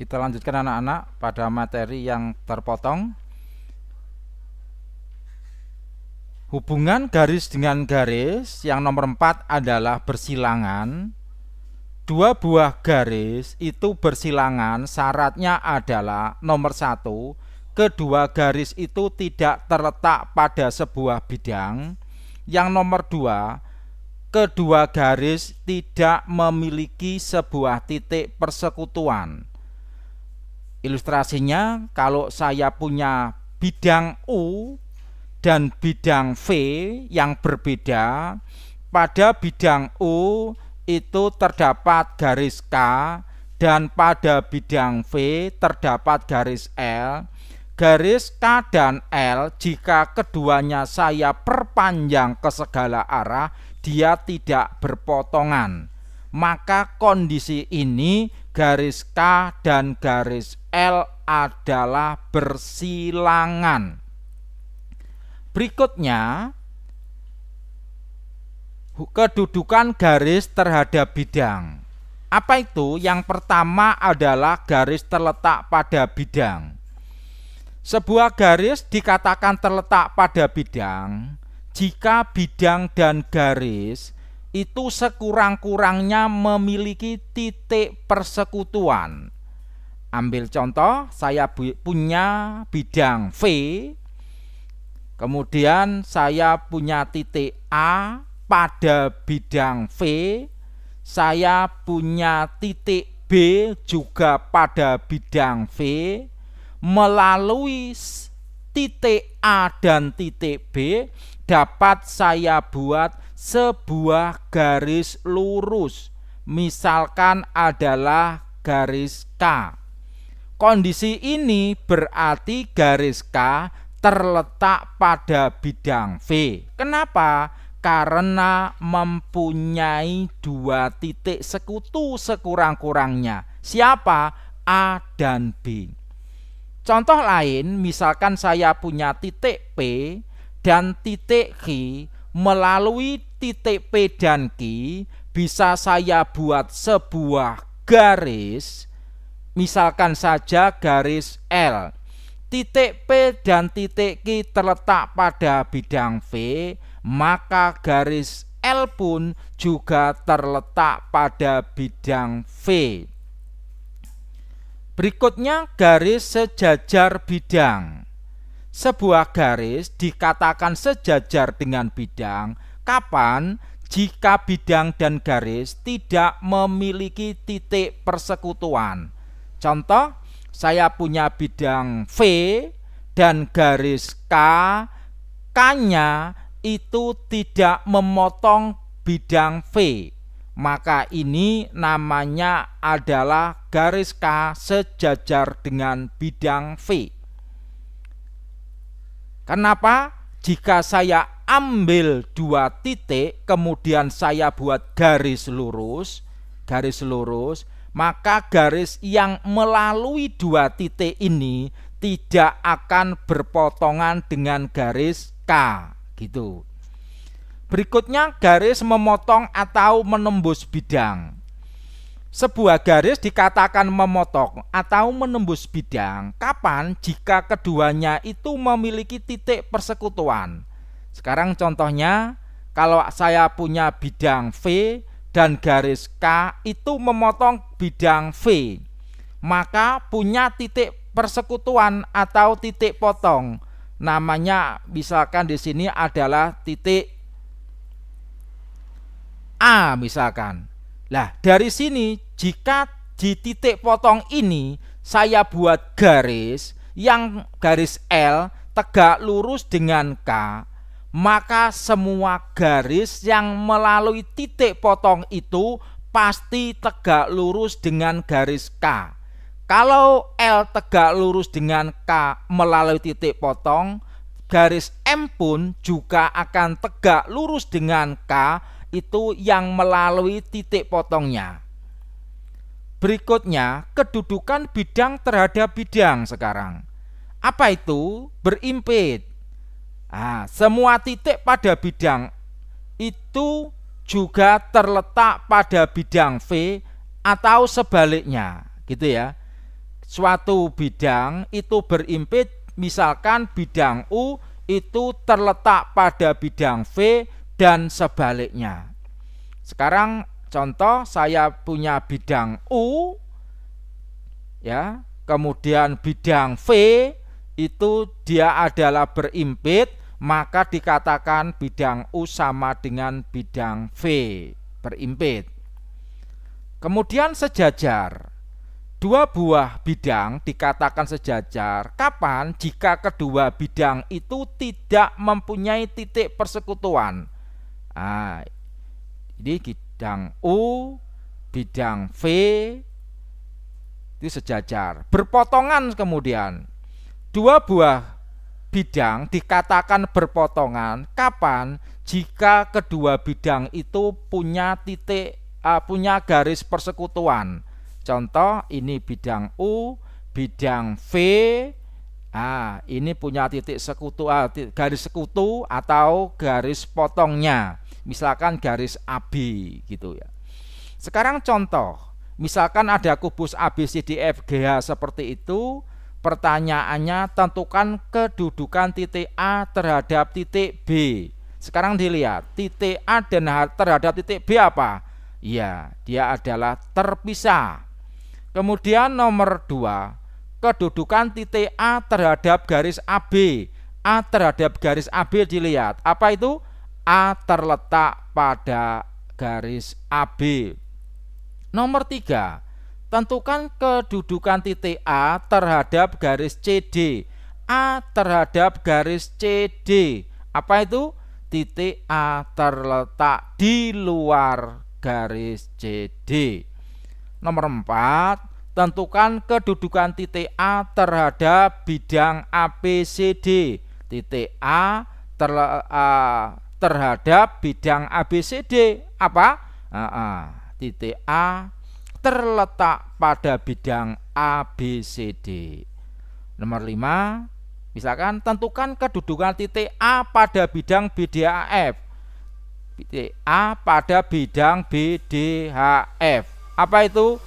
Kita lanjutkan anak-anak pada materi yang terpotong. Hubungan garis dengan garis yang nomor 4 adalah bersilangan. Dua buah garis itu bersilangan, syaratnya adalah nomor 1, kedua garis itu tidak terletak pada sebuah bidang. Yang nomor 2, kedua garis tidak memiliki sebuah titik persekutuan. Ilustrasinya, kalau saya punya bidang U dan bidang V yang berbeda, pada bidang U itu terdapat garis K dan pada bidang V terdapat garis L. Garis K dan L, jika keduanya saya perpanjang ke segala arah, dia tidak berpotongan. Maka kondisi ini garis K dan garis L adalah bersilangan. Berikutnya, kedudukan garis terhadap bidang. Apa itu? Yang pertama adalah garis terletak pada bidang. Sebuah garis dikatakan terletak pada bidang jika bidang dan garis itu sekurang-kurangnya memiliki titik persekutuan. Ambil contoh, saya punya bidang V, kemudian saya punya titik A pada bidang V, saya punya titik B juga pada bidang V. Melalui titik A dan titik B dapat saya buat sebuah garis lurus, misalkan adalah garis K. Kondisi ini berarti garis K terletak pada bidang V. Kenapa? Karena mempunyai dua titik sekutu sekurang-kurangnya. Siapa? A dan B. Contoh lain, misalkan saya punya titik P dan titik Q. Melalui titik P dan Q bisa saya buat sebuah garis, misalkan saja garis L. Titik P dan titik Q terletak pada bidang V, maka garis L pun juga terletak pada bidang V. Berikutnya, garis sejajar bidang. Sebuah garis dikatakan sejajar dengan bidang kapan? Jika bidang dan garis tidak memiliki titik persekutuan. Contoh, saya punya bidang V dan garis K, K-nya itu tidak memotong bidang V. Maka ini namanya adalah garis K sejajar dengan bidang V. Kenapa? Jika saya ambil dua titik, kemudian saya buat garis lurus, maka garis yang melalui dua titik ini tidak akan berpotongan dengan garis K, gitu. Berikutnya, garis memotong atau menembus bidang. Sebuah garis dikatakan memotong atau menembus bidang kapan? Jika keduanya itu memiliki titik persekutuan. Sekarang contohnya, kalau saya punya bidang V dan garis K itu memotong bidang V, maka punya titik persekutuan atau titik potong. Namanya misalkan di sini adalah titik A misalkan. Nah, dari sini jika di titik potong ini saya buat garis yang garis L tegak lurus dengan K, maka semua garis yang melalui titik potong itu pasti tegak lurus dengan garis K. Kalau L tegak lurus dengan K melalui titik potong, garis M pun juga akan tegak lurus dengan K, itu yang melalui titik potongnya. Berikutnya, kedudukan bidang terhadap bidang sekarang. Apa itu? Berimpit. Semua titik pada bidang itu juga terletak pada bidang V atau sebaliknya, gitu ya. suatu bidang itu berimpit, misalkan bidang U itu terletak pada bidang V dan sebaliknya. Sekarang contoh, saya punya bidang U ya, kemudian bidang V itu dia adalah berimpit, maka dikatakan bidang U sama dengan bidang V, berimpit. Kemudian sejajar. Dua buah bidang dikatakan sejajar kapan? Jika kedua bidang itu tidak mempunyai titik persekutuan. Nah, ini bidang U, bidang V itu sejajar, berpotongan. Kemudian dua buah bidang dikatakan berpotongan kapan? Jika kedua bidang itu punya punya garis persekutuan. Contoh, ini bidang U, bidang V, ini punya titik sekutu, garis sekutu atau garis potongnya, misalkan garis AB gitu ya. Sekarang contoh, misalkan ada kubus ABCDFGH seperti itu, pertanyaannya tentukan kedudukan titik A terhadap titik B. Sekarang dilihat, titik A dan terhadap titik B apa? Ya, dia adalah terpisah. Kemudian nomor 2, kedudukan titik A terhadap garis AB. A terhadap garis AB dilihat, apa itu? A terletak pada garis AB. Nomor 3, tentukan kedudukan titik A terhadap garis CD. A terhadap garis CD, apa itu? Titik A terletak di luar garis CD. Nomor 4, tentukan kedudukan titik A terhadap bidang ABCD. Titik A terhadap bidang ABCD apa? Titik A terletak pada bidang ABCD. Nomor 5, misalkan tentukan kedudukan titik A pada bidang BDHF. Titik A pada bidang BDHF. Apa itu?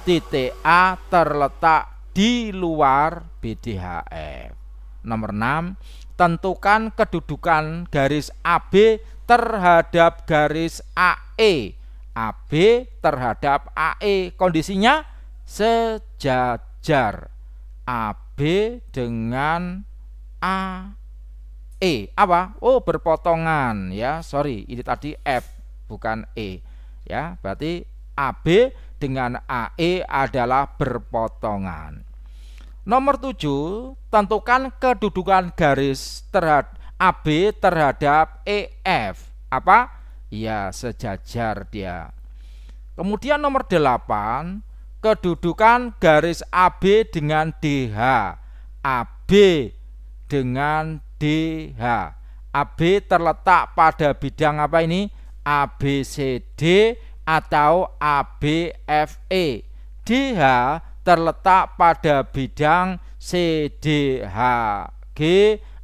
Titik A terletak di luar BDHF. Nomor 6, tentukan kedudukan garis AB terhadap garis AE. AB terhadap AE, kondisinya sejajar. AB dengan AE apa? Oh, berpotongan ya. Sorry, ini tadi F bukan E ya. Berarti AB dengan AE adalah berpotongan. Nomor 7, tentukan kedudukan garis terhadap AB terhadap EF. Apa? Ya, sejajar dia. Kemudian nomor 8, kedudukan garis AB dengan DH. AB dengan DH. AB terletak pada bidang apa ini? ABCD atau ABFE. DH terletak pada bidang CDHG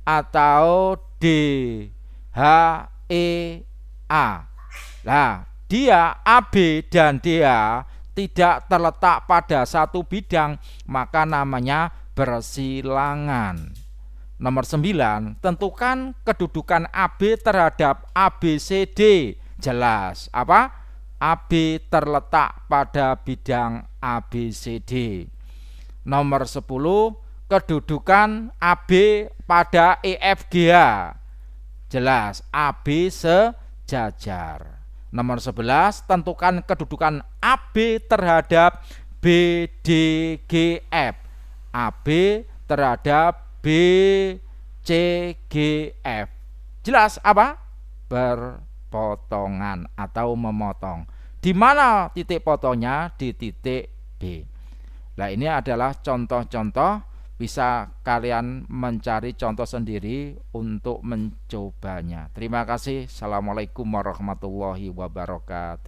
atau DHEA. Nah, dia AB dan DH tidak terletak pada satu bidang, maka namanya bersilangan. Nomor 9, tentukan kedudukan AB terhadap ABCD. Jelas apa? AB terletak pada bidang ABCD. Nomor 10, kedudukan AB pada EFGH. Jelas, AB sejajar. Nomor 11, tentukan kedudukan AB terhadap BDGF. AB terhadap BCGF. Jelas apa? Berpotongan atau memotong. Di mana titik potongnya? Di titik B. Nah, ini adalah contoh-contoh, bisa kalian mencari contoh sendiri untuk mencobanya. Terima kasih. Assalamualaikum warahmatullahi wabarakatuh.